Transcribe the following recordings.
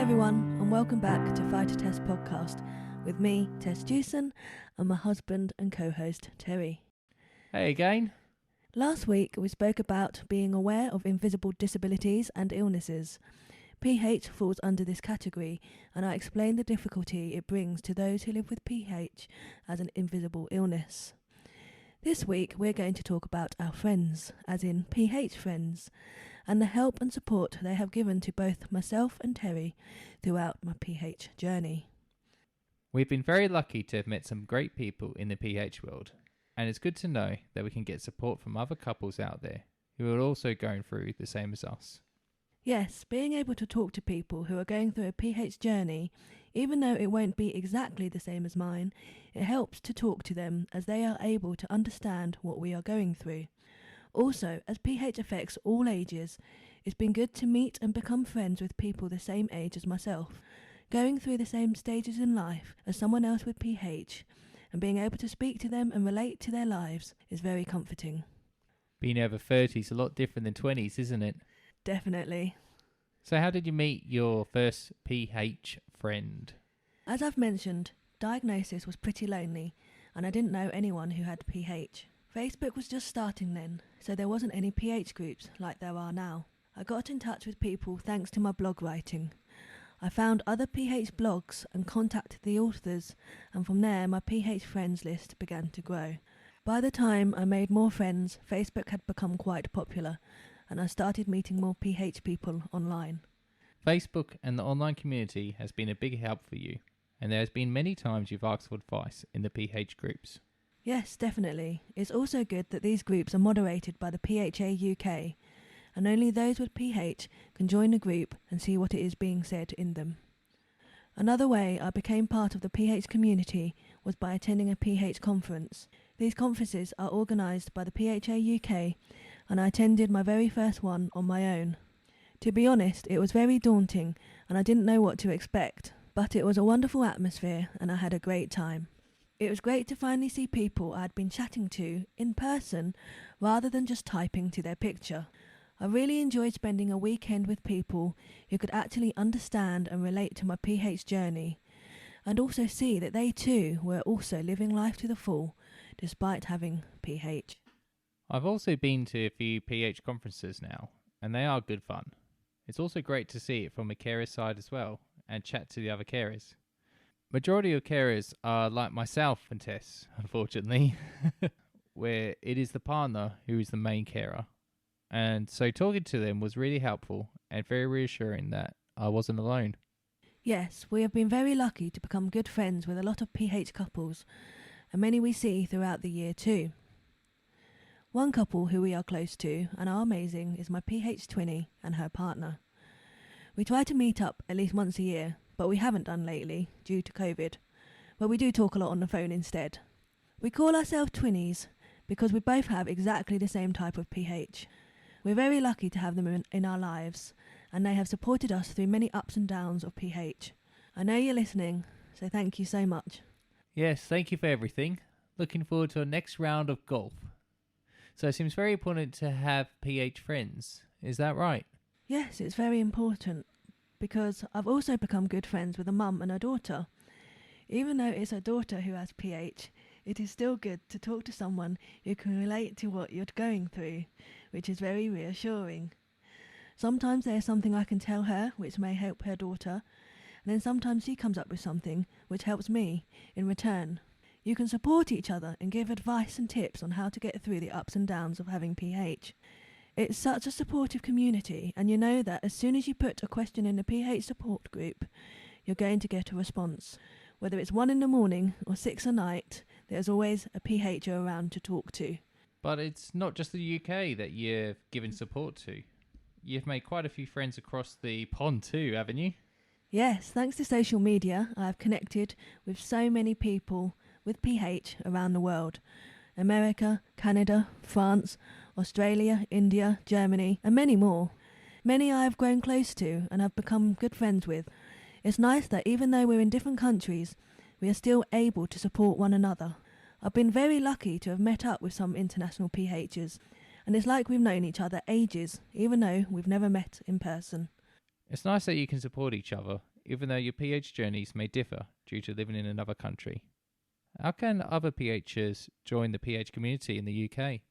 everyone, and welcome back to Fighter Test Podcast with me, Tess Jewson, and my husband and co-host, Terry. Hey again. Last week, we spoke about being aware of invisible disabilities and illnesses. PH falls under this category, and I explained the difficulty it brings to those who live with PH as an invisible illness. This week, we're going to talk about our friends, as in PH friends, and the help and support they have given to both myself and Terry throughout my PH journey. We've been very lucky to have met some great people in the PH world, and it's good to know that we can get support from other couples out there who are also going through the same as us. Yes, being able to talk to people who are going through a PH journey, even though it won't be exactly the same as mine, it helps to talk to them as they are able to understand what we are going through. Also, as PH affects all ages, it's been good to meet and become friends with people the same age as myself, going through the same stages in life as someone else with PH, and being able to speak to them and relate to their lives is very comforting. Being over 30 is a lot different than 20s, isn't it? Definitely. So how did you meet your first PH friend? As I've mentioned, diagnosis was pretty lonely, and I didn't know anyone who had PH. Facebook was just starting then, so there wasn't any PH groups like there are now. I got in touch with people thanks to my blog writing. I found other PH blogs and contacted the authors, and from there my PH friends list began to grow. By the time I made more friends, Facebook had become quite popular, and I started meeting more PH people online. Facebook and the online community has been a big help for you, and there has been many times you've asked for advice in the PH groups. Yes, definitely. It's also good that these groups are moderated by the PHA UK, and only those with PH can join the group and see what it is being said in them. Another way I became part of the PH community was by attending a PH conference. These conferences are organised by the PHA UK, and I attended my very first one on my own. To be honest, it was very daunting and I didn't know what to expect, but it was a wonderful atmosphere and I had a great time. It was great to finally see people I had been chatting to in person rather than just typing to their picture. I really enjoyed spending a weekend with people who could actually understand and relate to my PH journey, and also see that they too were also living life to the full despite having PH. I've also been to a few PH conferences now, and they are good fun. It's also great to see it from a carer's side as well, and chat to the other carers. Majority of carers are like myself and Tess, unfortunately, where it is the partner who is the main carer. And so talking to them was really helpful and very reassuring that I wasn't alone. Yes, we have been very lucky to become good friends with a lot of PH couples, and many we see throughout the year too. One couple who we are close to and are amazing is my PH twinny and her partner. We try to meet up at least once a year, but we haven't done lately due to COVID, but we do talk a lot on the phone instead. We call ourselves twinnies because we both have exactly the same type of PH. We're very lucky to have them in our lives, and they have supported us through many ups and downs of PH. I know you're listening, so thank you so much. Yes, thank you for everything. Looking forward to our next round of golf. So it seems very important to have PH friends. Is that right? Yes, it's very important, because I've also become good friends with a mum and a daughter. Even though it's a daughter who has PH, it is still good to talk to someone who can relate to what you're going through, which is very reassuring. Sometimes there's something I can tell her which may help her daughter, and then sometimes she comes up with something which helps me in return. You can support each other and give advice and tips on how to get through the ups and downs of having PH. It's such a supportive community, and you know that as soon as you put a question in the PH support group, you're going to get a response. Whether it's 1 a.m. or 6 p.m, there's always a PHer around to talk to. But it's not just the UK that you've given support to. You've made quite a few friends across the pond too, haven't you? Yes, thanks to social media, I have connected with so many people with PH around the world. America, Canada, France, Australia, India, Germany, and many more. Many I have grown close to and have become good friends with. It's nice that even though we're in different countries, we are still able to support one another. I've been very lucky to have met up with some international PHs, and it's like we've known each other ages, even though we've never met in person. It's nice that you can support each other even though your PH journeys may differ due to living in another country. How can other PHers join the PH community in the UK?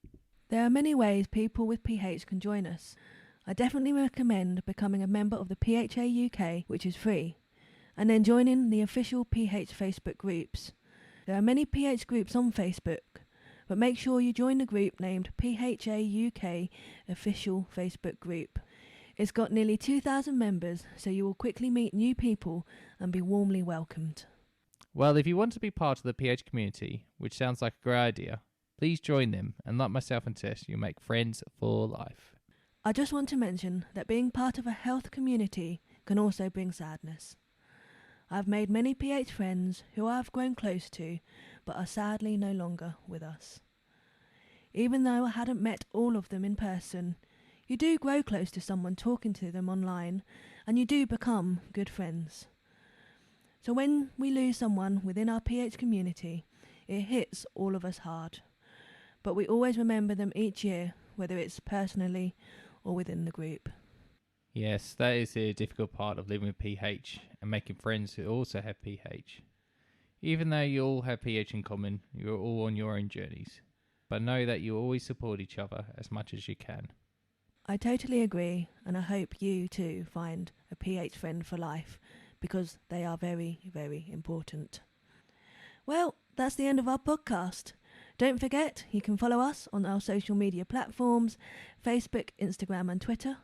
There are many ways people with PH can join us. I definitely recommend becoming a member of the PHA UK, which is free, and then joining the official PH Facebook groups. There are many PH groups on Facebook, but make sure you join the group named PHA UK Official Facebook Group. It's got nearly 2,000 members, so you will quickly meet new people and be warmly welcomed. Well, if you want to be part of the PH community, which sounds like a great idea, please join them, and like myself and Tess, you'll make friends for life. I just want to mention that being part of a health community can also bring sadness. I've made many PH friends who I have grown close to, but are sadly no longer with us. Even though I hadn't met all of them in person, you do grow close to someone talking to them online, and you do become good friends. So when we lose someone within our PH community, it hits all of us hard. But we always remember them each year, whether it's personally or within the group. Yes, that is the difficult part of living with PH and making friends who also have PH. Even though you all have PH in common, you're all on your own journeys. But know that you always support each other as much as you can. I totally agree, and I hope you too find a PH friend for life, because they are very, very important. Well, that's the end of our podcast. Don't forget, you can follow us on our social media platforms, Facebook, Instagram and Twitter,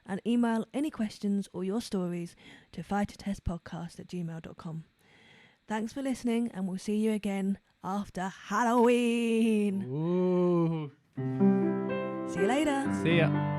and email any questions or your stories to fightertestpodcast@gmail.com. Thanks for listening, and we'll see you again after Halloween. Ooh. See you later. See ya.